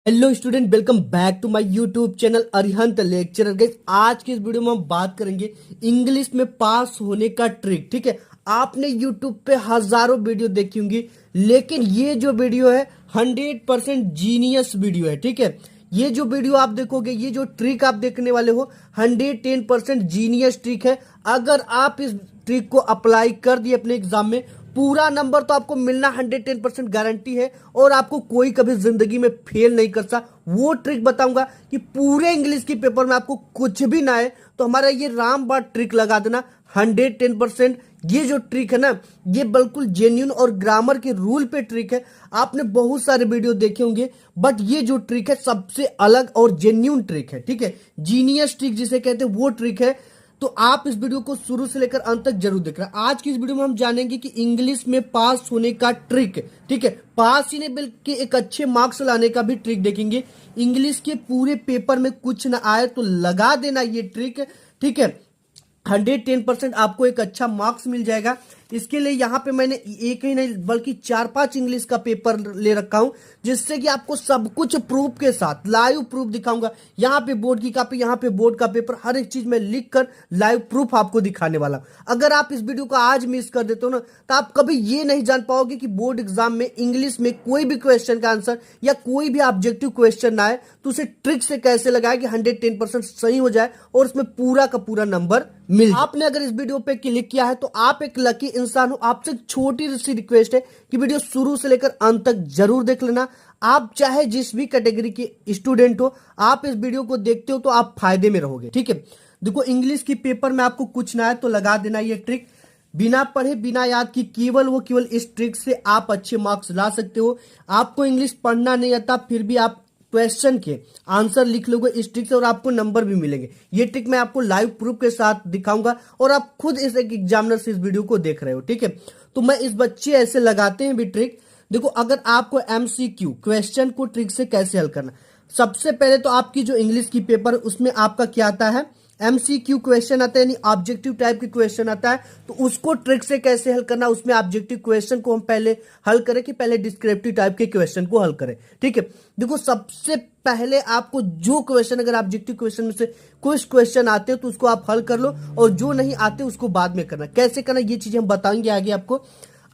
Hello student, welcome back to my YouTube channel Arihant lecturer. Guys, आज के इस video में हम बात करेंगे इंग्लिश में पास होने का ट्रिक। ठीक है, आपने यूट्यूब पे हजारों वीडियो देखी होंगी, लेकिन ये जो वीडियो है 100% जीनियस वीडियो है। ठीक है, ये जो वीडियो आप देखोगे, ये जो ट्रिक आप देखने वाले हो 110% जीनियस ट्रिक है। अगर आप इस ट्रिक को अप्लाई कर दिए अपने एग्जाम में, पूरा नंबर तो आपको मिलना 110% गारंटी है और आपको कोई कभी जिंदगी में फेल नहीं कर सकता। वो ट्रिक बताऊंगा कि पूरे इंग्लिश के पेपर में आपको कुछ भी ना आए तो हमारा ये रामबाण ट्रिक लगा देना 110%। ये जो ट्रिक है ना, ये बिल्कुल जेन्युइन और ग्रामर के रूल पे ट्रिक है। आपने बहुत सारे वीडियो देखे होंगे, बट ये जो ट्रिक है सबसे अलग और जेन्युइन ट्रिक है। ठीक है, जीनियस ट्रिक जिसे कहते हैं वो ट्रिक है। तो आप इस वीडियो को शुरू से लेकर अंत तक जरूर देख रहे हैं। आज की इस वीडियो में हम जानेंगे कि इंग्लिश में पास होने का ट्रिक। ठीक है, पास ही नहीं बल्कि एक अच्छे मार्क्स लाने का भी ट्रिक देखेंगे। इंग्लिश के पूरे पेपर में कुछ ना आए तो लगा देना ये ट्रिक। ठीक है, 110% आपको एक अच्छा मार्क्स मिल जाएगा। इसके लिए यहाँ पे मैंने एक ही नहीं बल्कि 4-5 इंग्लिश का पेपर ले रखा हूं, जिससे कि आपको सब कुछ प्रूफ के साथ लाइव प्रूफ दिखाऊंगा। यहाँ पे बोर्ड की कॉपी, यहाँ पे बोर्ड का पेपर, हर एक चीज में लिख कर लाइव प्रूफ आपको दिखाने वाला। अगर आप इस वीडियो को आज मिस कर देते हो ना, तो आप कभी ये नहीं जान पाओगे कि बोर्ड एग्जाम में इंग्लिश में कोई भी क्वेश्चन का आंसर या कोई भी ऑब्जेक्टिव क्वेश्चन ना आए तो उसे ट्रिक से कैसे लगाए कि 110% सही हो जाए और उसमें पूरा का पूरा नंबर मिल जाए। आपने अगर इस वीडियो पे क्लिक किया है तो आप एक लकी इंसान हो। आपसे छोटी सी रिक्वेस्ट है कि वीडियो शुरू से लेकर अंत तक जरूर देख लेना। आप चाहे जिस भी कैटेगरी के स्टूडेंट हो, आप इस वीडियो को देखते हो तो आप फायदे में रहोगे। ठीक है, देखो इंग्लिश की पेपर में आपको कुछ ना है तो लगा देना ये ट्रिक। बिना पढ़े बिना याद की केवल इस ट्रिक से आप अच्छे मार्क्स ला सकते हो। आपको इंग्लिश पढ़ना नहीं आता, फिर भी आप क्वेश्चन के आंसर लिख लोगे इस ट्रिक से और आपको नंबर भी मिलेंगे। ये ट्रिक मैं आपको लाइव प्रूफ के साथ दिखाऊंगा और आप खुद इस एक एग्जामिनर से इस वीडियो को देख रहे हो। ठीक है, तो मैं इस बच्चे ऐसे लगाते हैं भी ट्रिक। देखो, अगर आपको एमसीक्यू क्वेश्चन को ट्रिक से कैसे हल करना, सबसे पहले तो आपकी जो इंग्लिश की पेपर उसमें आपका क्या आता है, एमसीक्यू क्वेश्चन आता है, यानी ऑब्जेक्टिव टाइप के क्वेश्चन आता है। तो उसको ट्रिक से कैसे हल करना, उसमें ऑब्जेक्टिव क्वेश्चन को हम पहले हल करें कि पहले डिस्क्रिप्टिव टाइप के क्वेश्चन को हल करें। ठीक है, देखो सबसे पहले आपको जो क्वेश्चन, अगर ऑब्जेक्टिव क्वेश्चन में से कुछ क्वेश्चन आते हैं तो उसको आप हल कर लो, और जो नहीं आते उसको बाद में करना। कैसे करना ये चीजें हम बताएंगे आगे आपको।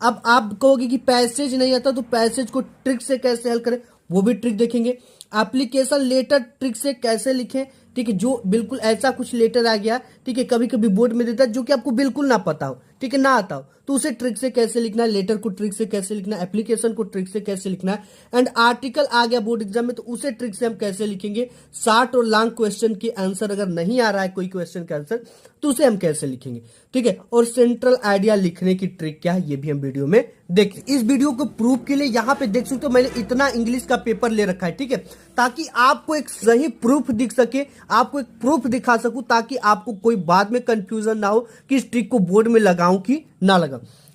अब आप कहोगे कि पैसेज नहीं आता तो पैसेज को ट्रिक से कैसे हल करें, वो भी ट्रिक देखेंगे। एप्लीकेशन लेटर ट्रिक से कैसे लिखें। ठीक है, जो बिल्कुल ऐसा कुछ लेटर आ गया, ठीक है, कभी कभी बोर्ड में देता है जो कि आपको बिल्कुल ना पता हो, ठीक है, ना आता हो, तो उसे ट्रिक से कैसे लिखना है, लेटर को ट्रिक से कैसे लिखना है, एप्लीकेशन को ट्रिक से कैसे लिखना है। एंड आर्टिकल आ गया बोर्ड एग्जाम में तो उसे ट्रिक से हम कैसे लिखेंगे। शॉर्ट और लॉन्ग क्वेश्चन के आंसर अगर नहीं आ रहा है कोई क्वेश्चन का आंसर तो उसे हम कैसे लिखेंगे। ठीक है, और सेंट्रल आइडिया लिखने की ट्रिक क्या है ये भी हम वीडियो में देखें। इस वीडियो को प्रूफ के लिए यहाँ पे देख सकते हो मैंने इतना इंग्लिश का पेपर ले रखा है। ठीक है, ताकि आपको एक सही प्रूफ दिख सके, आपको एक प्रूफ दिखा सकूं, ताकि आपको कोई बाद में कंफ्यूजन ना हो कि इस ट्रिक को बोर्ड में लगाऊं कि ना लगाऊं।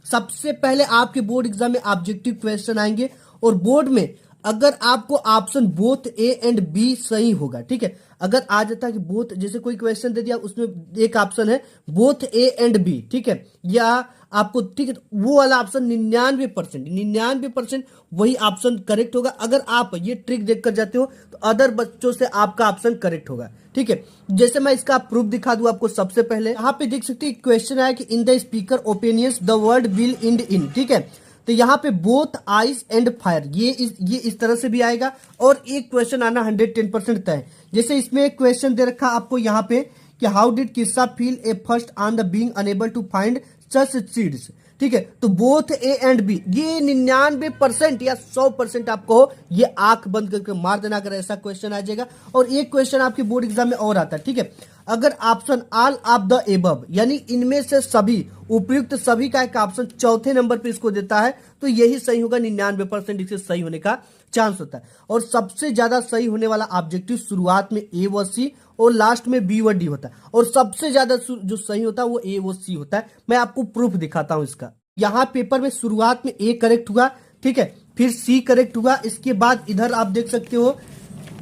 सबसे पहले आपके बोर्ड एग्जाम में ऑब्जेक्टिव क्वेश्चन आएंगे और बोर्ड में अगर आपको option both A and B सही होगा, ठीक है, अगर आ जाता है कि बोथ, जैसे कोई क्वेश्चन दे दिया उसमें एक ऑप्शन है बोथ ए एंड बी, ठीक है, या आपको, ठीक है, वो वाला ऑप्शन 99% वही ऑप्शन करेक्ट होगा। अगर आप ये ट्रिक देख कर जाते हो तो अदर बच्चों से आपका ऑप्शन करेक्ट होगा। ठीक है, जैसे मैं इसका प्रूफ दिखा दूं आपको। सबसे पहले यहाँ पे देख सकते हैं क्वेश्चन आया कि in the speaker opinions the word will and in. ठीक है, तो यहाँ पे बोथ आइस एंड फायर, ये इस तरह से भी आएगा और एक क्वेश्चन आना 110% तय। जैसे इसमें एक क्वेश्चन दे रखा आपको यहाँ पे कि हाउ डिड किस्सा फील ए फर्स्ट on the being unable to find such seeds. ठीक है, तो बोथ ए एंड बी, ये 99% या 100% आपको ये आंख बंद करके मार देना अगर ऐसा क्वेश्चन आ जाएगा। और एक क्वेश्चन आपके बोर्ड एग्जाम में और आता है। ठीक है, अगर option all of the above, यानी इनमें से सभी, उपयुक्त सभी का एक ऑप्शन चौथे नंबर पे इसको देता है तो यही सही होगा। 99% इससे सही होने का चांस होता है। और सबसे ज्यादा सही होने वाला ऑब्जेक्टिव शुरुआत में ए व सी और लास्ट में बी व डी होता है, और सबसे ज्यादा जो सही होता है वो ए व सी होता है। मैं आपको प्रूफ दिखाता हूं इसका। यहाँ पेपर में शुरुआत में ए करेक्ट हुआ, ठीक है, फिर सी करेक्ट हुआ, इसके बाद इधर आप देख सकते हो,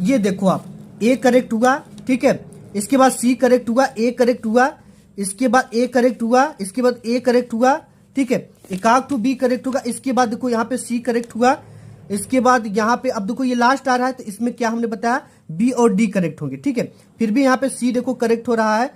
ये देखो आप, ए करेक्ट हुआ, ठीक है, इसके बाद सी करेक्ट हुआ, ए करेक्ट हुआ, इसके बाद ए करेक्ट हुआ, इसके बाद ए करेक्ट हुआ, ठीक है, एकाक टू बी करेक्ट होगा, इसके बाद देखो यहाँ पे सी करेक्ट हुआ, इसके बाद यहाँ पे अब देखो ये लास्ट आ रहा है, तो इसमें क्या हमने बताया, बी और डी करेक्ट होंगे, ठीक है। फिर भी यहाँ पे सी देखो करेक्ट हो रहा है,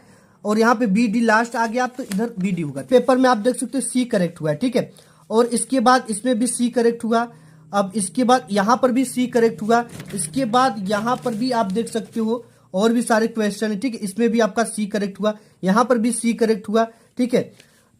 और यहाँ पे बी डी लास्ट आ गया, तो इधर बी डी होगा। पेपर में आप देख सकते हो सी करेक्ट हुआ है, ठीक है। और इसके बाद इसमें भी सी करेक्ट हुआ। अब इसके बाद यहाँ पर भी सी करेक्ट हुआ। इसके बाद यहाँ पर भी आप देख सकते हो और भी सारे क्वेश्चन है, ठीक है। इसमें भी आपका सी करेक्ट हुआ, यहाँ पर भी सी करेक्ट हुआ, ठीक है।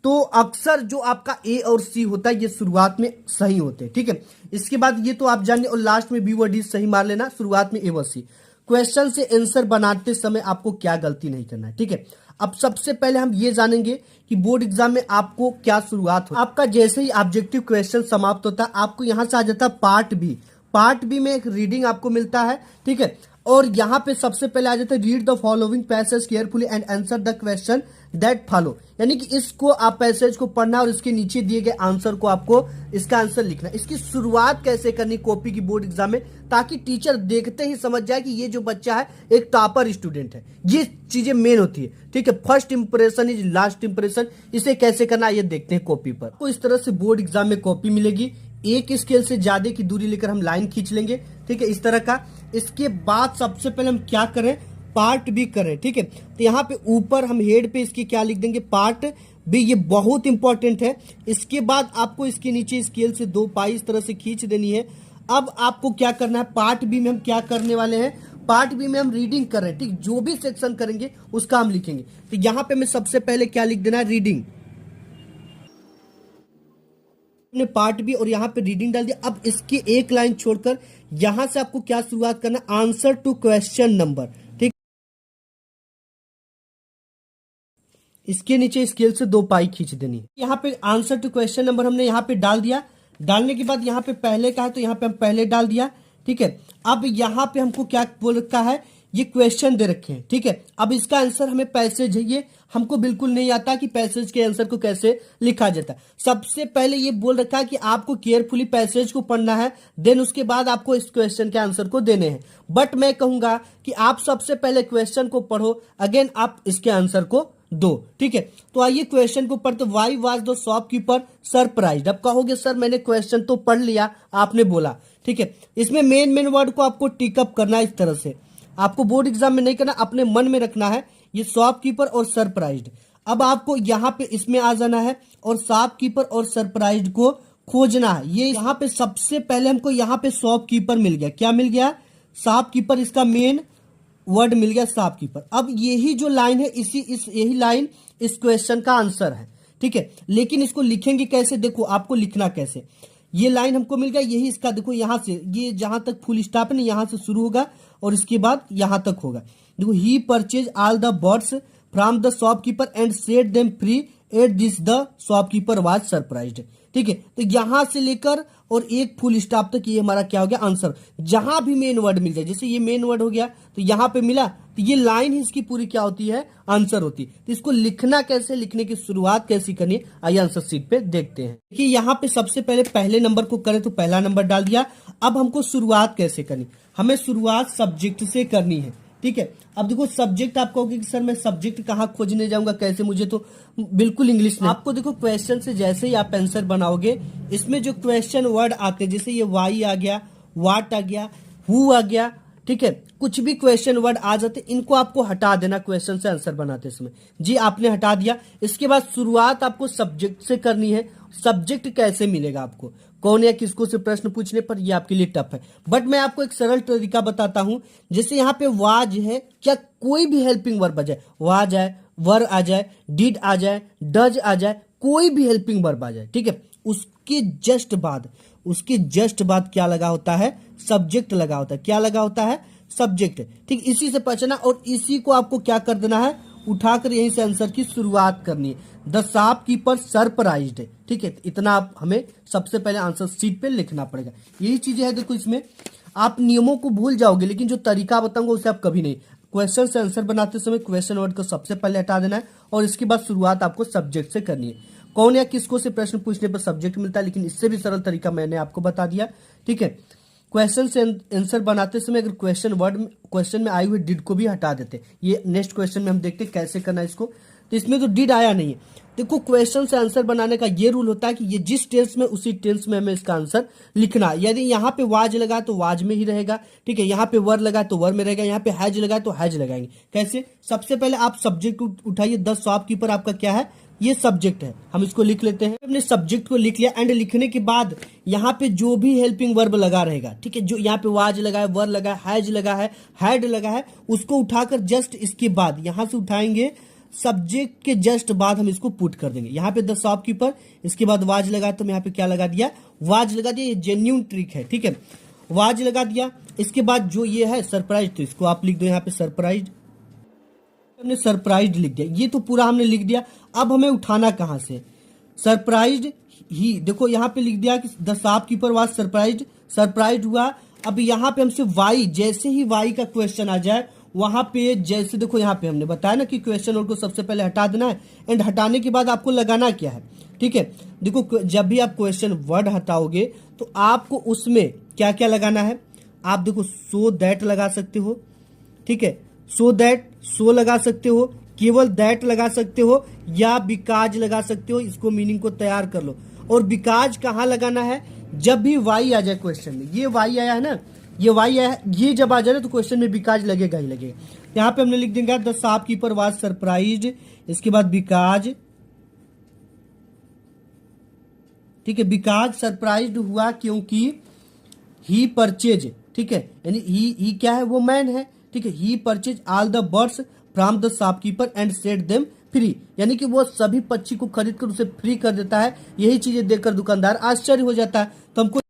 तो अक्सर जो आपका ए और सी होता है ये शुरुआत में सही होते हैं, ठीक है। इसके बाद ये तो आप जानिए, और लास्ट में बी व डी सही मार लेना, शुरुआत में ए व सी। क्वेश्चन से आंसर बनाते समय आपको क्या गलती नहीं करना है, ठीक है। अब सबसे पहले हम ये जानेंगे कि बोर्ड एग्जाम में आपको क्या शुरुआत हो। आपका जैसे ही ऑब्जेक्टिव क्वेश्चन समाप्त होता है, आपको यहां से आ जाता है पार्ट बी। पार्ट बी में एक रीडिंग आपको मिलता है, ठीक है। और यहाँ पे सबसे पहले आ जाता है read the following passage carefully and answer the question that follow. यानी कि इसको आप पैसेज को पढ़ना और इसके नीचे दिए गए आंसर को आपको इसका आंसर लिखना। इसकी शुरुआत कैसे करनी कॉपी की बोर्ड एग्जाम में, ताकि टीचर देखते ही समझ जाए कि ये जो बच्चा है एक टॉपर स्टूडेंट है। ये चीजें मेन होती है, ठीक है। First impression is last impression. इसे कैसे करना ये देखते हैं कॉपी पर। तो इस तरह से बोर्ड एग्जाम में कॉपी मिलेगी। एक स्केल से ज्यादा की दूरी लेकर हम लाइन खींच लेंगे, ठीक है, इस तरह का। इसके बाद सबसे पहले हम क्या करें, पार्ट बी करें, ठीक है। तो यहाँ पे ऊपर हम हेड पे इसकी क्या लिख देंगे, पार्ट बी। ये बहुत इंपॉर्टेंट है। इसके बाद आपको इसके नीचे स्केल से 2 पाई इस तरह से खींच देनी है। अब आपको क्या करना है, पार्ट बी में हम क्या करने वाले हैं, पार्ट बी में हम रीडिंग कर रहे हैं, ठीक। जो भी सेक्शन करेंगे उसका हम लिखेंगे। तो यहाँ पे मैं सबसे पहले क्या लिख देना है, रीडिंग। ने पार्ट बी और यहाँ पे रीडिंग डाल दिया। अब इसकी एक लाइन छोड़कर यहां से आपको क्या शुरुआत करना, आंसर टू क्वेश्चन नंबर, ठीक। इसके नीचे स्केल से 2 पाई खींच देनी है। यहाँ पे आंसर टू क्वेश्चन नंबर हमने यहाँ पे डाल दिया। डालने के बाद यहाँ पे पहले का है तो यहाँ पे हम पहले डाल दिया, ठीक है। अब यहाँ पे हमको क्या बोल रखा है, ये क्वेश्चन दे रखे हैं, ठीक है। अब इसका आंसर हमें पैसेज है, ये हमको बिल्कुल नहीं आता कि पैसेज के आंसर को कैसे लिखा जाता है। सबसे पहले ये बोल रखा है कि आपको केयरफुली पैसेज को पढ़ना है, देन उसके बाद आपको इस क्वेश्चन के आंसर को देने हैं। बट मैं कहूंगा कि आप सबसे पहले क्वेश्चन को पढ़ो, अगेन आप इसके आंसर को दो, ठीक है। तो आइए क्वेश्चन को पढ़ते। Why was the shopkeeper surprised. अब कहोगे सर मैंने क्वेश्चन तो पढ़ लिया, आपने बोला, ठीक है। इसमें मेन वर्ड को आपको टिकअप करना है। इस तरह से आपको बोर्ड एग्जाम में नहीं करना, अपने मन में रखना है, ये शॉपकीपर और सरप्राइज्ड। अब आपको यहाँ पे इसमें आ जाना है और शॉपकीपर और सरप्राइज्ड को खोजना है। ये यहाँ पे सबसे पहले हमको यहाँ पे शॉपकीपर मिल गया। क्या मिल गया, शॉपकीपर, इसका मेन वर्ड मिल गया शॉपकीपर। अब यही जो लाइन है यही लाइन इस क्वेश्चन का आंसर है, ठीक है। लेकिन इसको लिखेंगे कैसे, देखो आपको लिखना कैसे। ये लाइन हमको मिल गया, यही इसका देखो, यहां से ये जहां तक फुल स्टॉप है ना, यहां से शुरू होगा और इसके बाद यहां तक होगा। देखो, he purchase all the birds from the shopkeeper and set them free at this the shopkeeper was surprised, ठीक है। तो यहां से लेकर और एक फुल स्टॉप तक ये हमारा क्या हो गया, आंसर। जहां भी मेन वर्ड मिल जाए, जैसे ये मेन वर्ड हो गया तो यहां पे मिला, तो ये लाइन ही इसकी पूरी क्या होती है, आंसर होती है। तो इसको लिखना कैसे, लिखने की शुरुआत कैसी करनी है, आइए आंसर शीट पे देखते हैं। देखिए यहाँ पे सबसे पहले पहले नंबर को करें तो पहला नंबर डाल दिया। अब हमको शुरुआत कैसे करनी, हमें शुरुआत सब्जेक्ट से करनी है, ठीक है। अब देखो सब्जेक्ट, आप कहोगे कि सर मैं सब्जेक्ट कहाँ खोजने जाऊंगा, कैसे, मुझे तो बिल्कुल इंग्लिश नहीं। आपको देखो क्वेश्चन से जैसे ही आप आंसर बनाओगे, इसमें जो क्वेश्चन वर्ड आते हैं, जैसे ये वाई आ गया, वाट आ गया, हु आ गया, ठीक है, कुछ भी क्वेश्चन वर्ड आ जाते, इनको आपको हटा देना क्वेश्चन से आंसर बनाते समय। जी आपने हटा दिया। इसके बाद शुरुआत आपको सब्जेक्ट से करनी है। सब्जेक्ट कैसे मिलेगा आपको, कौन या किसको से प्रश्न पूछने पर, ये आपके लिए टफ है। बट मैं आपको एक सरल तरीका बताता हूं। जैसे यहाँ पे वाज है, क्या कोई भी हेल्पिंग वर्ब आ जाए, वाज आए, वर आ जाए, डिड आ जाए, डज आ जाए, कोई भी हेल्पिंग वर्ब आ जाए, ठीक है, उसके जस्ट बाद क्या लगा होता है, सब्जेक्ट लगा होता है। क्या लगा होता है, सब्जेक्ट, ठीक। इसी से पढ़ना और इसी को आपको क्या कर देना है, उठाकर यहीं से आंसर की शुरुआत करनी है। द शॉपकीपर सरप्राइज्ड, ठीक है। इतना आप हमें सबसे पहले आंसर शीट पे लिखना पड़ेगा। यही चीजें है। देखो इसमें आप नियमों को भूल जाओगे, लेकिन जो तरीका बताऊंगा उसे आप कभी नहीं। क्वेश्चन से आंसर बनाते समय क्वेश्चन वर्ड को सबसे पहले हटा देना है और इसके बाद शुरुआत आपको सब्जेक्ट से करनी है। कौन या किसको से प्रश्न पूछने पर सब्जेक्ट मिलता है, लेकिन इससे भी सरल तरीका मैंने आपको बता दिया, ठीक है। क्वेश्चन से आंसर बनाते समय अगर क्वेश्चन में आई हुई डिड को भी हटा देते, ये नेक्स्ट क्वेश्चन में हम देखते कैसे करना है इसको। तो इसमें तो डिड आया नहीं है, देखो क्वेश्चन से आंसर बनाने का ये रूल होता है कि ये जिस टेंस में उसी टेंस में हमें इसका आंसर लिखना है। यदि यहाँ पे वाज लगा तो वाज में ही रहेगा, ठीक है। यहाँ पे वर लगा तो वर में रहेगा, यहाँ पे हैज लगा तो हैज लगाएंगे। कैसे? सबसे पहले आप सब्जेक्ट उठाइए। द शॉपकीपर आपका क्या है? ये सब्जेक्ट है, हम इसको लिख लेते हैं। अपने सब्जेक्ट को लिख लिया एंड लिखने के बाद यहाँ पे जो भी हेल्पिंग वर्ब लगा रहेगा, ठीक है, जो यहाँ पे वाज लगा है, वर लगा है, हैज लगा है, हैड लगा है, उसको उठाकर जस्ट इसके बाद यहां से उठाएंगे, सब्जेक्ट के जस्ट बाद हम इसको पुट कर देंगे। यहाँ पे द शॉपकीपर, इसके बाद वाज लगा तो मैं यहाँ पे क्या लगा दिया? वाज लगा दिया। ये जेन्यून ट्रिक है, ठीक है। वाज लगा दिया, इसके बाद जो ये है सरप्राइज, तो इसको आप लिख दो यहाँ पे सरप्राइज। हमने सरप्राइज लिख दिया, ये तो पूरा हमने लिख दिया। अब हमें उठाना कहां से? सरप्राइज ही, देखो यहाँ पे लिख दिया कि the shopkeeper was surprise, surprise हुआ। अब यहाँ पे हमसे वाई, जैसे ही वाई का क्वेश्चन आ जाए वहां पे, जैसे देखो यहाँ पे हमने बताया ना कि क्वेश्चन वर्ड को सबसे पहले हटा देना है एंड हटाने के बाद आपको लगाना क्या है, ठीक है। देखो जब भी आप क्वेश्चन वर्ड हटाओगे तो आपको उसमें क्या क्या लगाना है? आप देखो सो दैट लगा सकते हो, ठीक है, सो दैट, सो लगा सकते हो, केवल दैट लगा सकते हो, या बिकाज लगा सकते हो। इसको मीनिंग को तैयार कर लो। और बिकाज कहाँ लगाना है? जब भी वाई आ जाए क्वेश्चन में, ये वाई आया है ना, ये वाई आया है, ये जब आ जाए ना तो क्वेश्चन में बिकाज लगेगा ही लगेगा। यहाँ पे हमने लिख देंगे द शॉपकीपर वाज सरप्राइज्ड, इसके बाद बिकाज, ठीक है, बिकाज सरप्राइज्ड हुआ क्योंकि ही परचेज, ठीक है, यानी ही क्या है? वो मैन है, ठीक है। He purchase all the birds from the shopkeeper and set them free, यानी कि वो सभी पक्षी को खरीद कर उसे फ्री कर देता है। यही चीजें देखकर दुकानदार आश्चर्य हो जाता है। तो हमको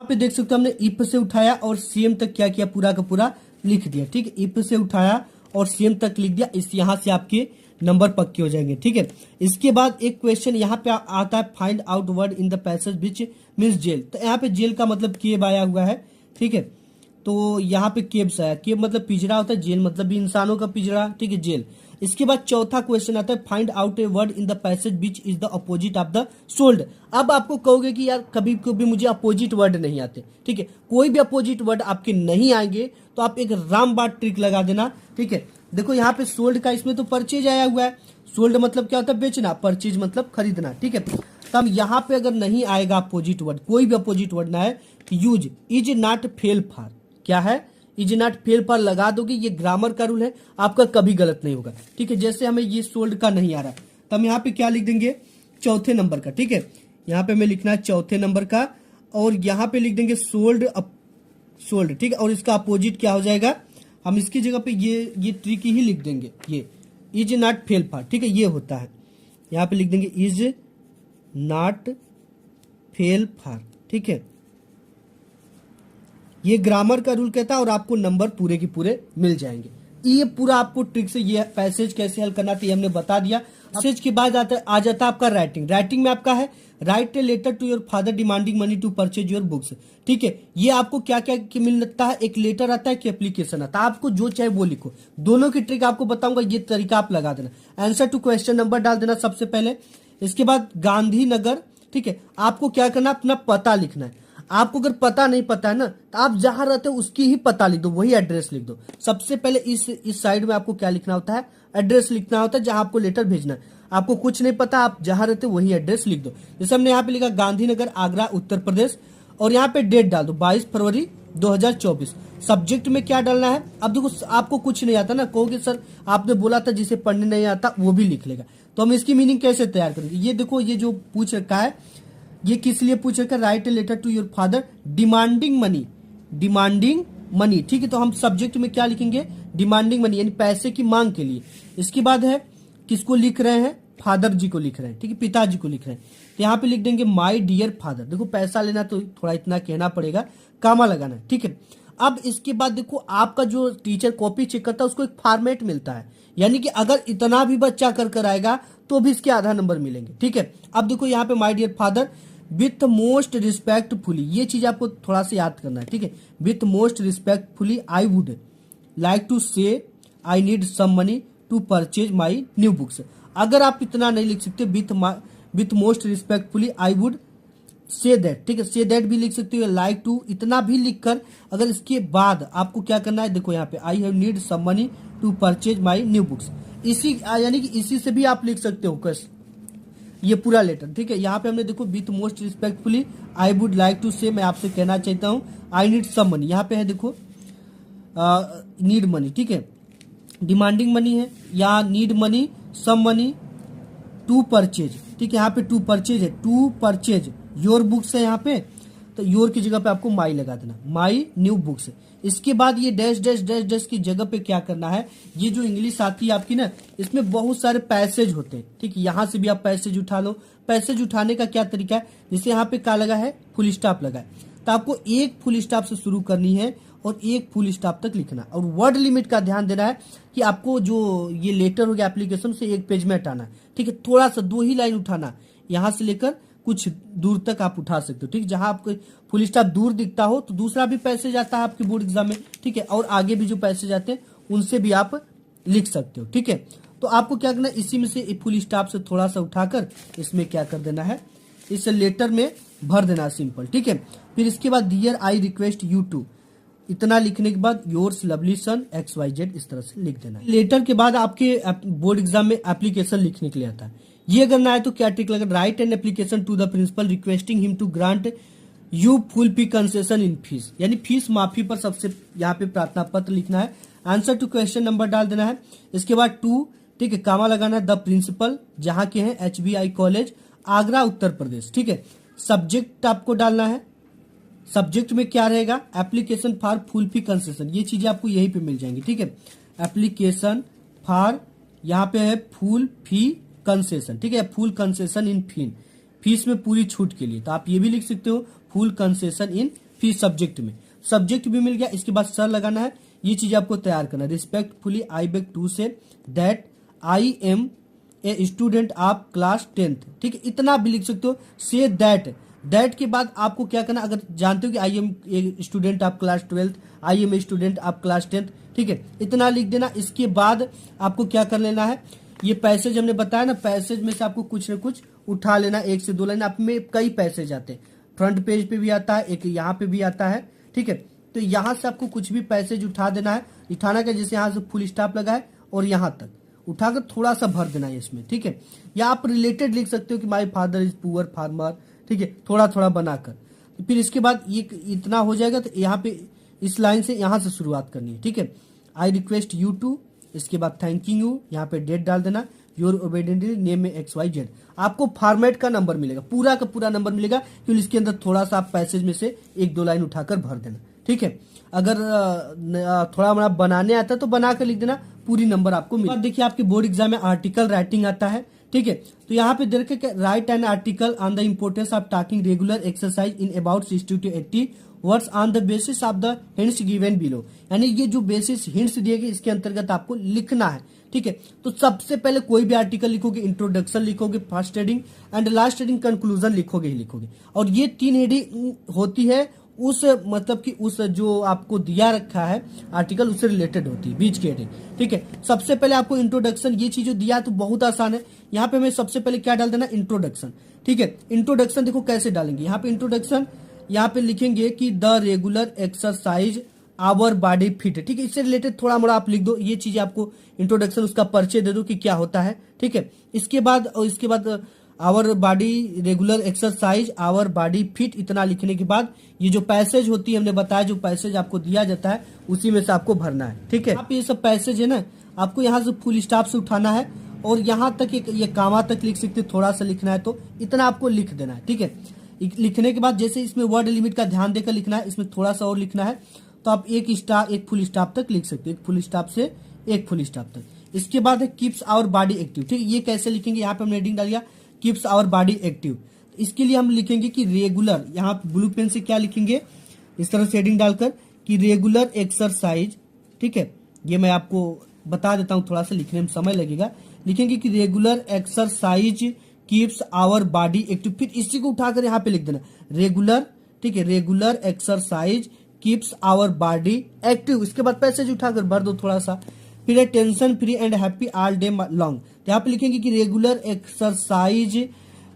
यहाँ पे देख सकते हो हमने इफ से उठाया और सेम तक क्या किया? पूरा का पूरा लिख दिया, ठीक है। इफ से उठाया और सेम तक लिख दिया, इस यहाँ से आपके नंबर पक्के हो जाएंगे। ठीक है, इसके बाद एक क्वेश्चन यहाँ पे आता है, find out word in the passage which means jail. तो यहाँ पे जेल का मतलब केब आया हुआ है। ठीक है, तो यहाँ पे केब्स आया, केब मतलब पिंजरा होता है, जेल मतलब भी इंसानों का पिंजरा। ठीक है, जेल। इसके बाद चौथा क्वेश्चन आता है, find out a word in the passage which is the opposite of the sold. अब आपको कहोगे कि यार कभी कभी मुझे अपोजिट वर्ड नहीं आते। ठीक है, कोई भी अपोजिट वर्ड आपके नहीं आएंगे तो आप एक रामबाण ट्रिक लगा देना। ठीक है, देखो यहाँ पे सोल्ड का इसमें तो परचेज आया हुआ है। सोल्ड मतलब क्या होता है, बेचना, परचेज मतलब खरीदना। ठीक है, तब यहाँ पे अगर नहीं आएगा अपोजिट वर्ड, कोई भी अपोजिट वर्ड ना है, तो use is not fail for, क्या है, इज नॉट फेल फॉर लगा दोगे, ये ग्रामर का रूल है, आपका कभी गलत नहीं होगा। ठीक है, जैसे हमें ये सोल्ड का नहीं आ रहा तो हम यहाँ पे क्या लिख देंगे, चौथे नंबर का। ठीक है, यहाँ पे हमें लिखना है चौथे नंबर का, और यहाँ पे लिख देंगे सोल्ड, सोल्ड। ठीक है, और इसका अपोजिट क्या हो जाएगा, हम इसकी जगह पे ये ट्रिक ही लिख देंगे, ये इज नॉट फेल फॉर। ठीक है, ये होता है, यहाँ पे लिख देंगे इज नॉट फेल फॉर। ठीक है, ये ग्रामर का रूल कहता है, और आपको नंबर पूरे के पूरे मिल जाएंगे। ये पूरा आपको ट्रिक से ये पैसेज कैसे हल करना था ये हमने बता दिया। पैसेज के बाद आ जाता है आपका राइटिंग। राइटिंग में आपका है, write a letter to your father demanding money to purchase your books. ठीक है, ये आपको क्या क्या मिलता है, एक लेटर आता है कि एप्लीकेशन आता है, आपको जो चाहे वो लिखो। दोनों की ट्रिक आपको बताऊंगा, ये तरीका आप लगा देना। आंसर टू क्वेश्चन नंबर डाल देना सबसे पहले। इसके बाद गांधीनगर। ठीक है, आपको क्या करना, अपना पता लिखना है। आपको अगर पता नहीं पता है ना, तो आप जहां रहते हो उसकी ही पता लिख दो, वही एड्रेस लिख दो। सबसे पहले इस साइड में आपको क्या लिखना होता है, एड्रेस लिखना होता है, जहां आपको लेटर भेजना है। आपको कुछ नहीं पता, आप जहां रहते हो वही एड्रेस लिख दो। जैसे हमने यहाँ पे लिखा गांधीनगर, आगरा, उत्तर प्रदेश, और यहाँ पे डेट डाल दो 22 फरवरी 2024। सब्जेक्ट में क्या डालना है, अब देखो आपको कुछ नहीं आता ना, कहोगे सर आपने बोला था जिसे पढ़ने नहीं आता वो भी लिख लेगा, तो हम इसकी मीनिंग कैसे तैयार करेंगे। ये देखो, ये जो पूछ रखा है, ये किस लिए पूछ रखा है, write a letter to your father demanding money, demanding money. ठीक है, तो हम सब्जेक्ट में क्या लिखेंगे, डिमांडिंग मनी, यानी पैसे की मांग के लिए। इसके बाद है, किसको लिख रहे हैं, फादर जी को लिख रहे हैं। ठीक है, पिताजी को लिख रहे हैं, तो यहाँ पे लिख देंगे माई डियर फादर। देखो पैसा लेना तो थोड़ा इतना कहना पड़ेगा, कामा लगाना है। ठीक है, अब इसके बाद देखो, आपका जो टीचर कॉपी चेक करता है उसको एक फॉर्मेट मिलता है, यानी कि अगर इतना भी बच्चा कर आएगा तो भी इसके आधा नंबर मिलेंगे। ठीक है, अब देखो यहाँ पे my dear father with most respectfully, ये चीज आपको थोड़ा सा याद करना है। ठीक है, with most respectfully I would like to say I need some money to purchase my new books. अगर आप इतना नहीं लिख सकते, with most respectfully I would say that. ठीक है, से दैट भी लिख सकते हो, लाइक टू, इतना भी लिखकर अगर इसके बाद आपको क्या करना है, देखो यहाँ पे I have need some money to purchase my new books, इसी यानी कि इसी से भी आप लिख सकते हो कैसे, ये पूरा लेटर। ठीक है, यहाँ पे हमने देखो with most respectfully I would like to say, मैं आपसे कहना चाहता हूँ आई नीड सम मनी, यहाँ पे है देखो नीड मनी। ठीक है, डिमांडिंग मनी है, यहाँ need money, some money, to purchase. ठीक है, यहाँ पे टू परचेज है, टू परचेज योर बुक्स है यहाँ पे, तो योर की जगह पे आपको माई लगा देना, माई न्यू बुक्स। इसके बाद ये डैश डैश डैश डैश की जगह पे क्या करना है, ये जो इंग्लिश आती है आपकी ना, इसमें बहुत सारे पैसेज होते हैं। ठीक है, यहाँ से भी आप पैसेज उठा लो। पैसेज उठाने का क्या तरीका है, जैसे यहाँ पे क्या लगा है, फुल स्टॉप लगा है, तो आपको एक फुल स्टॉप से शुरू करनी है और एक फुल स्टॉप तक लिखना। और वर्ड लिमिट का ध्यान देना है कि आपको जो ये लेटर हो गया एप्लीकेशन से एक पेज में हटाना है। ठीक है, थोड़ा सा 2 ही लाइन उठाना, यहाँ से लेकर कुछ दूर तक आप उठा सकते हो। ठीक, जहां आपको फुल स्टॉप दूर दिखता हो तो दूसरा भी पैसेज आता है आपके बोर्ड एग्जाम में। ठीक है, और आगे भी जो पैसेज आते हैं उनसे भी आप लिख सकते हो। ठीक है, तो आपको क्या करना है, इसी में से फुल स्टॉप से थोड़ा सा उठाकर इसमें क्या कर देना है, इस लेटर में भर देना, सिंपल। ठीक है, फिर इसके बाद dear I request you to, इतना लिखने के बाद योर्स लवली सन XYZ इस तरह से लिख देना है। लेटर के बाद आपके बोर्ड एग्जाम में एप्लीकेशन लिखने के लिए आता है। ये करना है तो क्या ट्रिक लगा, write an application to the principal requesting him to grant you full fee concession in fees, यानी फीस माफी पर सबसे यहाँ पे प्रार्थना पत्र लिखना है। आंसर टू क्वेश्चन नंबर डाल देना है। इसके बाद टू, ठीक है, कामा लगाना है, द प्रिंसिपल जहां के हैं HBI कॉलेज आगरा उत्तर प्रदेश। ठीक है, सब्जेक्ट आपको डालना है, सब्जेक्ट में क्या रहेगा, application for full fee concession, ये चीजें आपको यहीं पे मिल जाएंगी। ठीक है, एप्लीकेशन फॉर, यहाँ पे है फुल फी कंसेशन। ठीक है, फुल कंसेशन इन फी, फीस में पूरी छूट के लिए, तो आप ये भी लिख सकते हो फुल कंसेशन इन फी सब्जेक्ट में, सब्जेक्ट भी मिल गया। इसके बाद सर लगाना है, ये चीज आपको तैयार करना है। Respectfully I beg to say that I am a student of class 10th, ठीक है, इतना आप भी लिख सकते हो। से दैट के बाद आपको क्या करना, अगर जानते हो कि I am a student of class 12th, I am a student of class 10th, ठीक है, इतना लिख देना। इसके बाद आपको क्या कर लेना है, ये पैसेज हमने बताया ना, पैसेज में से आपको कुछ न कुछ उठा लेना, 1 से 2 लाइन। आप में कई पैसेज आते हैं, फ्रंट पेज पे भी आता है, एक यहाँ पे भी आता है, ठीक है। तो यहाँ से आपको कुछ भी पैसेज उठा देना है। उठाना क्या, जैसे यहाँ से फुल स्टॉप लगा है और यहाँ तक उठाकर थोड़ा सा भर देना है इसमें, ठीक है। या आप रिलेटेड लिख सकते हो कि my father is poor farmer, ठीक है, थोड़ा थोड़ा बनाकर। तो फिर इसके बाद ये इतना हो जाएगा तो यहाँ पे इस लाइन से यहाँ से शुरुआत करनी है, ठीक है। आई रिक्वेस्ट यू टू, इसके बाद थैंकिंग यू, यहाँ पे डेट डाल देना, योर ओबेडिएंटली नेम में XYZ। आपको फॉर्मेट का नंबर मिलेगा, पूरा का पूरा नंबर मिलेगा, क्योंकि इसके अंदर थोड़ा सा आप पैसेज में से 1-2 लाइन उठाकर भर देना, ठीक है। अगर थोड़ा बड़ा बनाने आता है तो बना कर लिख देना, पूरी नंबर आपको मिलेगा। देखिए आपके बोर्ड एग्जाम में आर्टिकल राइटिंग आता है, ठीक है। तो यहाँ पे देख के right an article on the importance of talking regular exercise in about 60 to 80 words on the basis of the hints given below. यानी ये जो बेसिस हिंट्स दिए गए इसके अंतर्गत आपको लिखना है, ठीक है। तो सबसे पहले कोई भी आर्टिकल लिखोगे, इंट्रोडक्शन लिखोगे, first heading and last heading, conclusion लिखोगे ही लिखोगे। और ये 3 हेडिंग होती है उस मतलब कि उस जो आपको दिया रखा है आर्टिकल उससे रिलेटेड होती है, बीच की हेडिंग, ठीक है। सबसे पहले आपको इंट्रोडक्शन, ये चीज जो दिया तो बहुत आसान है। यहाँ पे हमें सबसे पहले क्या डाल देना, इंट्रोडक्शन, ठीक है। इंट्रोडक्शन देखो कैसे डालेंगे, यहाँ पे इंट्रोडक्शन यहाँ पे लिखेंगे कि the regular exercise our body fit, ठीक है। इससे रिलेटेड थोड़ा मोड़ा आप लिख दो, ये चीज आपको इंट्रोडक्शन उसका परिचय दे दो कि क्या होता है, ठीक है। इसके बाद our body regular exercise our body fit, इतना लिखने के बाद ये जो पैसेज होती है हमने बताया, जो पैसेज आपको दिया जाता है उसी में से आपको भरना है, ठीक है। आप ये सब पैसेज है ना, आपको यहाँ से फुल स्टॉप से उठाना है और यहाँ तक ये कामा तक लिख सकते, थोड़ा सा लिखना है तो इतना आपको लिख देना है, ठीक है। लिखने के बाद जैसे इसमें वर्ड लिमिट का ध्यान देकर लिखना है, इसमें थोड़ा सा और लिखना है तो आप एक फुल स्टॉप तक लिख सकते हो, एक फुल स्टॉप से एक फुल स्टॉप तक। इसके बाद है कीप्स आवर बॉडी एक्टिव, ठीक है। ये कैसे लिखेंगे, यहाँ पे हमने हेडिंग डाल दिया कीप्स आवर बॉडी एक्टिव। इसके लिए हम लिखेंगे कि रेगुलर, यहाँ ब्लू पेन से क्या लिखेंगे, इस तरह से हेडिंग डालकर कि रेगुलर एक्सरसाइज, ठीक है। ये मैं आपको बता देता हूँ, थोड़ा सा लिखने में समय लगेगा। लिखेंगे कि regular exercise keeps our body active, फिर इसी को उठाकर यहाँ पे लिख देना रेगुलर, ठीक है, regular exercise keeps our body active. इसके बाद पैसेज उठाकर भर दो थोड़ा सा। फिर है tension free and happy all day long, तो यहाँ पे लिखेंगे कि regular exercise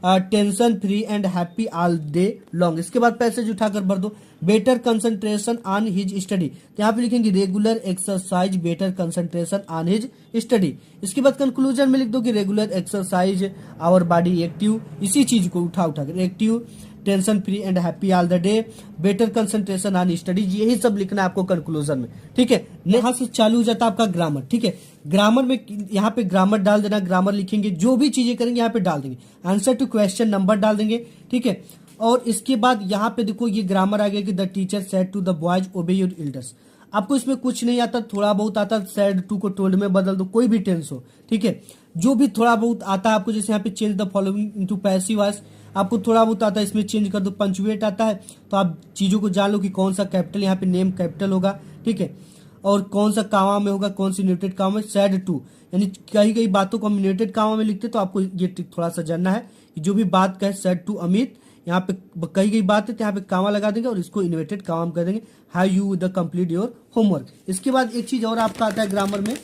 tension free and happy all day long. इसके बाद पैसेज उठाकर भर दो better concentration on his study, तो यहाँ पे लिखेंगे regular exercise better concentration on his study. इसके बाद कंक्लूजन में लिख दो कि regular exercise our body active, इसी चीज को उठाकर active tension free and happy all the day better concentration on study, यही सब लिखना है आपको कंक्लूजन में, ठीक है। यहाँ से चालू हो जाता है आपका ग्रामर, ठीक है। ग्रामर में यहाँ पे ग्रामर डाल देना, ग्रामर लिखेंगे, जो भी चीजें करेंगे यहाँ पे डाल देंगे, आंसर टू क्वेश्चन नंबर डाल देंगे, ठीक है। और इसके बाद यहाँ पे देखो ये ग्रामर आ गया कि the teacher said to the boys obey your elders. आपको इसमें कुछ नहीं आता, थोड़ा बहुत आता, सेड टू को टोल्ड में बदल दो, कोई भी टेंस हो, ठीक है। जो भी थोड़ा बहुत आता है आपको, जैसे यहाँ पे change the following into passive voice, आपको थोड़ा बहुत आता है, इसमें चेंज कर दो। पंचुएट आता है तो आप चीजों को जान लो कि कौन सा कैपिटल, यहाँ पे नेम कैपिटल होगा, ठीक है, और कौन सा कामा में होगा, कौन सी न्यूटेड कामा में। सेड टू, यानी कई कई बातों को हम न्यूटेड कामा में लिखते, तो आपको ये थोड़ा सा जानना है कि जो भी बात कहे सेड टू अमित, यहाँ पे कही गई बात है तो यहाँ पे कामा लगा देंगे और इसको इन्वर्टेड कामा में कर देंगे, how you the complete your homework. इसके बाद एक चीज और आपका आता है ग्रामर में,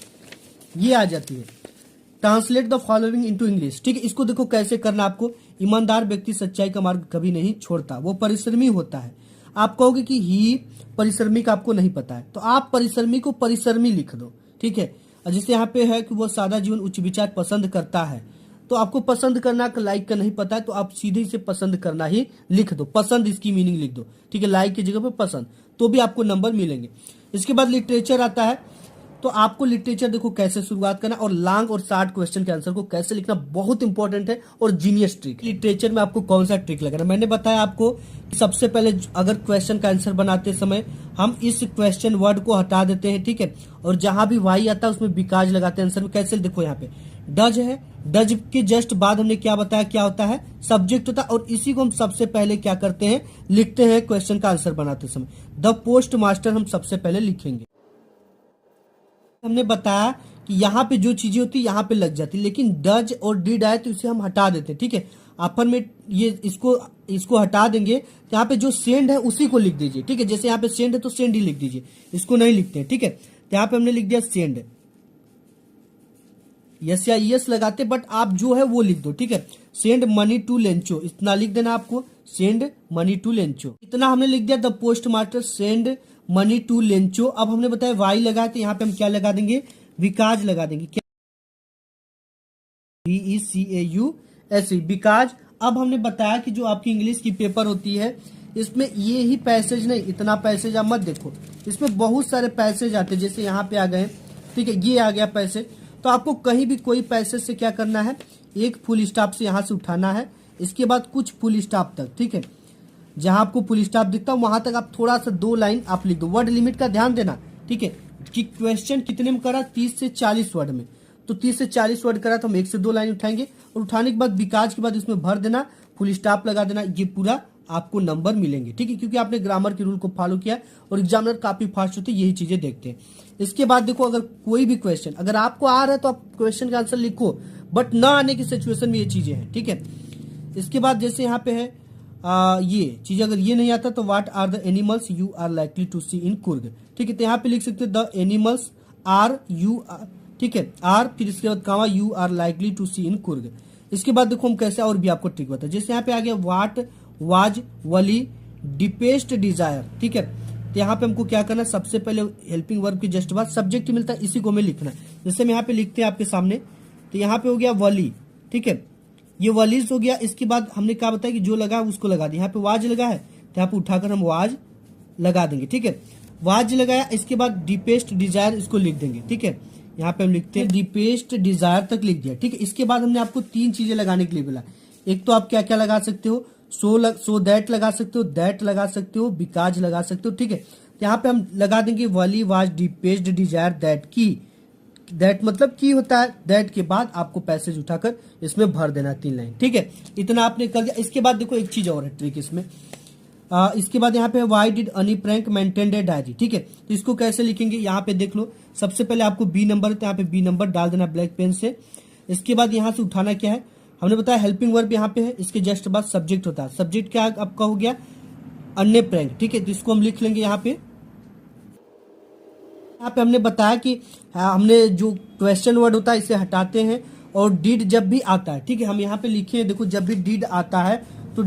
ये आ जाती है translate the following into English, ठीक है। इसको देखो कैसे करना आपको। ईमानदार व्यक्ति सच्चाई का मार्ग कभी नहीं छोड़ता, वो परिश्रमी होता है। आप कहोगे कि ही परिश्रमी का आपको नहीं पता है, तो आप परिश्रमी को परिश्रमी लिख दो, ठीक है। और जिससे यहाँ पे है कि वो सादा जीवन उच्च विचार पसंद करता है, तो आपको पसंद करना का लाइक का नहीं पता है, तो आप सीधे से पसंद करना ही लिख दो, पसंद इसकी मीनिंग लिख दो, ठीक है। लाइक की जगह पे पसंद, तो भी आपको नंबर मिलेंगे। इसके बाद लिटरेचर आता है, तो आपको लिटरेचर देखो कैसे शुरुआत करना और लॉन्ग और शॉर्ट क्वेश्चन के आंसर को कैसे लिखना बहुत इंपॉर्टेंट है और जीनियस ट्रिक। लिटरेचर में आपको कौन सा ट्रिक लगाना, मैंने बताया आपको सबसे पहले अगर क्वेश्चन का आंसर बनाते समय हम इस क्वेश्चन वर्ड को हटा देते हैं, ठीक है, और जहां भी वाई आता है उसमें बिकाज लगाते हैं आंसर में। कैसे देखो यहाँ पे डज है, डज के जस्ट बाद हमने क्या बताया, क्या होता है, सब्जेक्ट होता है, और इसी को हम सबसे पहले क्या करते हैं, लिखते हैं क्वेश्चन का आंसर बनाते समय। द पोस्ट मास्टर हम सबसे पहले लिखेंगे। हमने बताया कि यहाँ पे जो चीजें होती है यहाँ पे लग जाती है, लेकिन डज और डिड आए तो इसे हम हटा देते हैं। ठीक है, अपन में ये इसको इसको हटा देंगे तो यहाँ पे जो सेंड है उसी को लिख दीजिए। ठीक है, जैसे यहाँ पे सेंड है तो सेंड ही लिख दीजिए, इसको नहीं लिखते हैं। ठीक है, तो यहाँ पे हमने लिख दिया सेंड, यस या यस लगाते, बट आप जो है वो लिख दो। ठीक है, सेंड मनी टू लेंचो, इतना लिख देना आपको, सेंड मनी टू लेंचो, इतना हमने लिख दिया। The post master send money to Lencho. अब हमने बताया वाई लगाए तो यहाँ पे हम क्या लगा देंगे, विकाज लगा देंगे। क्या, VECAUSE, विकाज। अब हमने बताया कि जो आपकी इंग्लिश की पेपर होती है इसमें ये ही पैसेज नहीं, इतना पैसेज आप मत देखो, इसमें बहुत सारे पैसेज आते हैं। जैसे यहाँ पे आ गए, ठीक है, ये आ गया पैसेज, तो आपको कहीं भी कोई पैसेज से क्या करना है, एक फुल स्टॉप से यहाँ से उठाना है, इसके बाद कुछ फुल स्टॉप तक। ठीक है, जहां आपको फुल स्टॉप दिखता है वहां तक आप थोड़ा सा 2 लाइन आप लिख दो। वर्ड लिमिट का ध्यान देना। ठीक है, कि क्वेश्चन कितने में करा, 30 से 40 वर्ड में, तो 30 से 40 वर्ड करा तो हम 1 से 2 लाइन उठाएंगे और उठाने के बाद विकास के बाद इसमें भर देना, फुल स्टॉप लगा देना, ये पूरा आपको नंबर मिलेंगे। ठीक है, क्योंकि आपने ग्रामर के रूल को फॉलो किया और एग्जामिनर काफी फास्ट होते हैं, यही चीजें देखते हैं। इसके बाद देखो, अगर कोई भी क्वेश्चन अगर आपको आ रहा है तो आप क्वेश्चन का आंसर लिखो, बट ना आने की सिचुएशन में ये चीजें हैं। ठीक है, इसके बाद जैसे यहाँ पे है ये चीज, अगर ये नहीं आता तो what are the animals you are likely to see in Coorg. ठीक है, तो यहाँ पे लिख सकते हो द एनिमल्स आर यू, ठीक है, आर, फिर इसके बाद कामा you are likely to see in Coorg. इसके बाद देखो हम कैसे और भी आपको ट्रिक बताए। जैसे यहाँ पे आ गया what was Valli deepest desire. ठीक है, तो यहाँ पे हमको क्या करना है, सबसे पहले हेल्पिंग वर्ब के जस्ट बाद सब्जेक्ट मिलता है, इसी को हमें लिखना है। जैसे हम यहाँ पे लिखते हैं आपके सामने, तो यहाँ पे हो गया वली। ठीक है, ये वलीज हो गया। इसके बाद हमने क्या बताया कि जो लगा उसको लगा दिया, यहाँ पे वाज लगा है तो यहाँ पे उठाकर हम वाज लगा देंगे। ठीक है, वाज लगाया, इसके बाद डीपेस्ट डिजायर इसको लिख देंगे। ठीक है, यहाँ पे हम लिखते हैं डीपेस्ट डिजायर तक लिख दिया। ठीक है, इसके बाद हमने आपको 3 चीजें लगाने के लिए बोला। एक तो आप क्या क्या लगा सकते हो, सो दैट लगा सकते हो, दैट लगा सकते हो, बिकाज लगा सकते हो। ठीक है, यहाँ पे हम लगा देंगे वली वाज डीपेस्ट डिजायर दैट की, दैट मतलब की होता है, दैट के बाद आपको पैसेज उठाकर इसमें भर देना 3 लाइन। ठीक है, इतना आपने कर दिया। इसके बाद देखो एक चीज और है ट्रिक इसमें, इसके बाद यहाँ पे वाई डिड अनी प्रैंक मेंटेन ए डायरी। ठीक है, तो इसको कैसे लिखेंगे, यहाँ पे देख लो, सबसे पहले आपको बी नंबर है तो यहाँ पे बी नंबर डाल देना ब्लैक पेन से। इसके बाद यहाँ से उठाना क्या है, हमने बताया हेल्पिंग वर्ब यहाँ पे है, इसके जस्ट बाद सब्जेक्ट होता है। सब्जेक्ट क्या आपका हो गया, अन्य प्रैंक। ठीक है, तो इसको हम लिख लेंगे यहाँ पे। यहाँ पे हमने बताया कि हमने जो क्वेश्चन वर्ड होता है इसे हटाते हैं, और डिड जब भी आता है, ठीक है, हम यहाँ पे लिखे हैं, देखो जब भी डिड आता है तो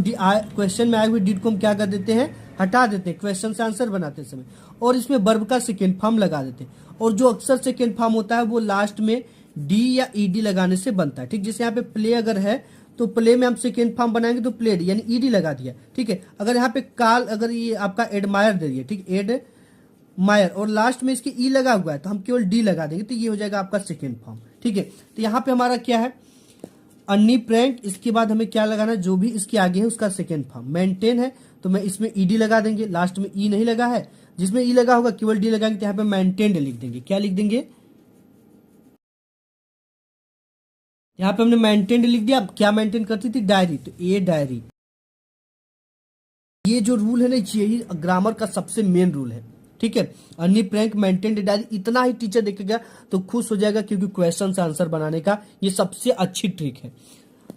क्वेश्चन में आए हुए डिड को हम क्या कर देते हैं, हटा देते हैं क्वेश्चन से आंसर बनाते समय, और इसमें वर्ब का सेकेंड फॉर्म लगा देते हैं। और जो अक्सर सेकेंड फॉर्म होता है वो लास्ट में डी या ईडी लगाने से बनता है। ठीक, जैसे यहाँ पे प्ले अगर है तो प्ले में हम सेकेंड फॉर्म बनाएंगे तो प्लेड यानी ईडी लगा दिया। ठीक है, अगर यहाँ पे काल, अगर ये आपका एडमायर दे दिया, ठीक, एड मायर, और लास्ट में इसके ई लगा हुआ है तो हम केवल डी लगा देंगे, तो ये हो जाएगा आपका सेकेंड फॉर्म। ठीक है, तो यहाँ पे हमारा क्या है, अन्नी प्रैंक। इसके बाद हमें क्या लगाना है, जो भी इसके आगे है उसका सेकेंड फॉर्म। मेंटेन है तो मैं इसमें ईडी लगा देंगे, लास्ट में ई नहीं लगा है, जिसमें ई लगा होगा केवल डी लगाएंगे, तो यहाँ पे मेंटेन्ड लिख देंगे। क्या लिख देंगे, यहाँ पे हमने मेंटेन्ड लिख दिया। अब क्या मेंटेन करती थी, डायरी, तो ए डायरी। ये जो रूल है ना, यही ग्रामर का सबसे मेन रूल है। ठीक है, अन्नी प्रैंक मेंटेन डायरी, इतना ही टीचर देखेगा तो खुश हो जाएगा, क्योंकि क्वेश्चन से आंसर बनाने का ये सबसे अच्छी ट्रिक है।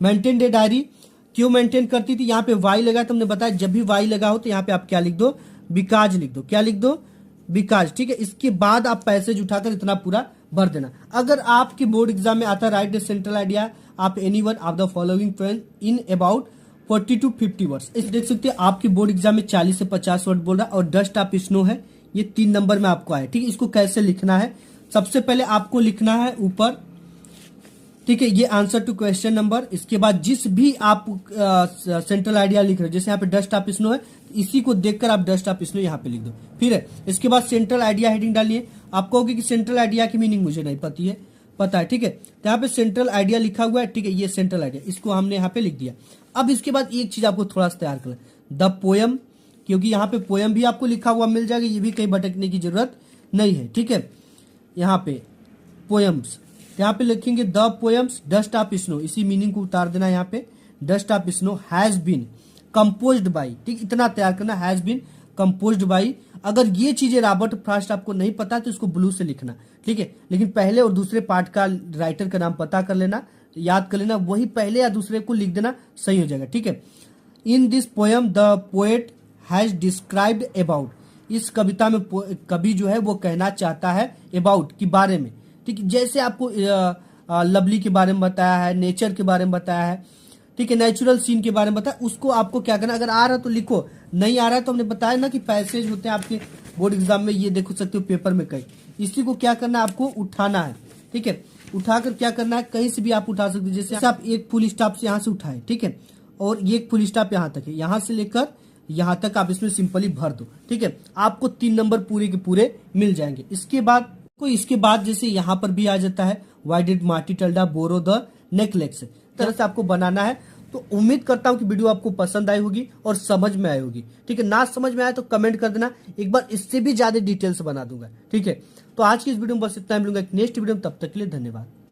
मेंटेन डे डायरी क्यों मेंटेन करती थी, यहाँ पे वाई लगा तो हमने बताया जब भी वाई लगा हो तो यहाँ पे आप क्या लिख दो, बिकाज लिख दो। क्या लिख दो, बिकाज। ठीक है, इसके बाद आप पैसेज उठाकर इतना पूरा भर देना। अगर आपके बोर्ड एग्जाम में आता है राइट द सेंट्रल आइडिया आप any one of the following point in about 40 to 50 words, इस देख सकते हैं आपके बोर्ड एग्जाम में 40 से 50 वर्ड बोल रहा है, और डस्ट ऑफ स्नो है, ये 3 नंबर में आपको आया। ठीक है, इसको कैसे लिखना है, सबसे पहले आपको लिखना है ऊपर, ठीक है, ये आंसर टू क्वेश्चन नंबर। इसके बाद जिस भी आप सेंट्रल आइडिया लिख रहे हो, जैसे यहाँ पे डस्ट ऑफ स्नो है, इसी को देखकर आप डस्ट ऑफ स्नो यहाँ पे लिख दो। फिर है इसके बाद सेंट्रल आइडिया हेडिंग डालिए। आप कहोगे कि सेंट्रल आइडिया की मीनिंग मुझे नहीं पता है, ठीक है, तो यहाँ पे सेंट्रल आइडिया लिखा हुआ है। ठीक है, ये सेंट्रल आइडिया, इसको हमने यहाँ पे लिख दिया। अब इसके बाद एक चीज आपको थोड़ा सा तैयार करना, द पोयम, क्योंकि यहाँ पे पोयम भी आपको लिखा हुआ मिल जाएगा, ये भी कहीं भटकने की जरूरत नहीं है। ठीक है, यहाँ पे पोयम्स, यहाँ पे लिखेंगे the poems dust of snow, इसी मीनिंग को उतार देना यहाँ पे, dust of snow has been composed by. ठीक, इतना तैयार करना, हैज बीन कंपोज्ड बाई। अगर ये चीजें रॉबर्ट फ्रॉस्ट आपको नहीं पता तो इसको ब्लू से लिखना, ठीक है। लेकिन पहले और दूसरे पार्ट का राइटर का नाम पता कर लेना, याद कर लेना, वही पहले या दूसरे को लिख देना, सही हो जाएगा, ठीक है। In this poem the poet has described about, इस कविता में कवि जो है वो कहना चाहता है अबाउट के बारे में, ठीक है। जैसे आपको लवली के बारे में बताया है, नेचर के बारे में बताया है, ठीक है, नेचुरल सीन के बारे में बताया, उसको आपको क्या करना, अगर आ रहा तो लिखो, नहीं आ रहा है तो हमने बताया ना कि पैसेज होते हैं आपके बोर्ड एग्जाम में, ये देख सकते हो पेपर में कई, इसी को क्या करना है आपको उठाना है, ठीक है। उठाकर क्या करना है, कहीं से भी आप उठा सकते हो, जैसे आप एक फुल स्टॉप से यहाँ से उठाए, ठीक है, और ये एक फुल स्टॉप यहाँ तक है, यहाँ से लेकर यहाँ तक आप इसमें सिंपली भर दो, ठीक है। आपको 3 नंबर पूरे के पूरे मिल जाएंगे। इसके बाद जैसे यहाँ पर भी आ जाता है, why did Matilda borrow the necklace, तरह से आपको बनाना है। तो उम्मीद करता हूँ कि वीडियो आपको पसंद आई होगी और समझ में आई होगी, ठीक है। ना समझ में आए तो कमेंट कर देना, एक बार इससे भी ज्यादा डिटेल्स बना दूंगा, ठीक है। तो आज की इस वीडियो में बस इतना ही, मिलूंगा एक नेक्स्ट वीडियो में, तब तक के लिए धन्यवाद।